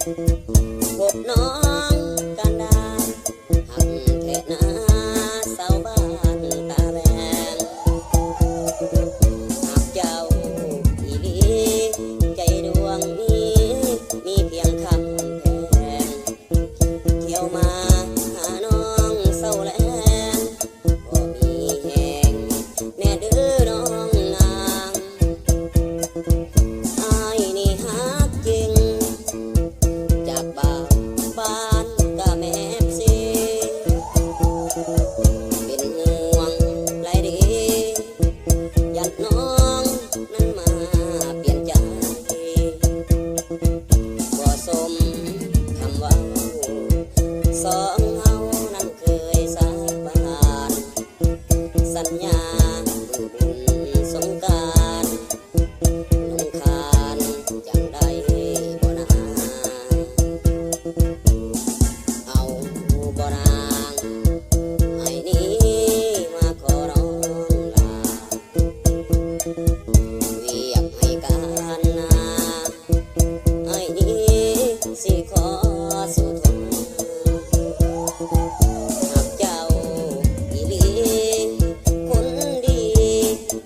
พบน้องกันดาหักแท่นาสาวบ้านตาแบงหากเจ้าอีหลีใจดวงนี้มีเพียงคำแพงเที่ยวมาหาน้องเศร้าแลงบ่มีแหงแน่เด้อน้องนางอายนี่ฮักจริงจากบ้านกะแม่ซีเป็นห่วงหลายเดียัดน้องนั้นมาเปลี่ยนใจบ่สมคำเว่าสองเฮานั้นเคยสาบานสัญญาบุญสงกรานต์ลงคานจังได้บ่นาเอาบ่นางไอ้นี้มาขอร้องลาเวียกให้การนาไอ้นี้สิขอสุดหากเจ้าอีหลีคนดี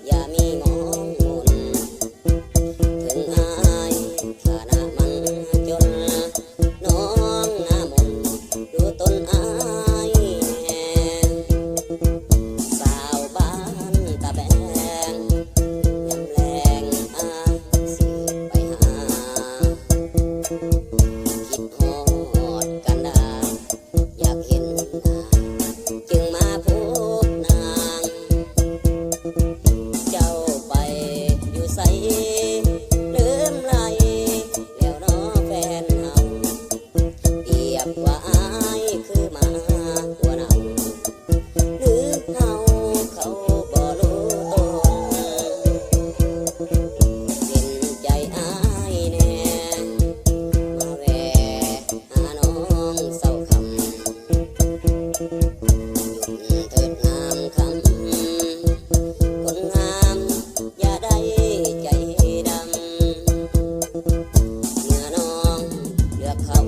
อย่ามีมองมนถึงอายฐานะมันจนน้องหน้ามนดูตนอายแหงสาวบ้านตาแบงยำแรงอายสิไปหาคิดฮอดกันดาอยากเห็นหน้าจึงมาพบนางเจ้าไปอยู่ไสลืมไหลแล้วน้อแฟนเฮาเปรียบว่าอายคือหมาหัวเน่าหรือเฮาเขาบ่รู้ตนเป็นใจอายแน่มาแวะหาน้องเศร้าคำหยุดเถิดนามคำคนงามอย่าได้ใจดำเมื่อน้องเลือกเขา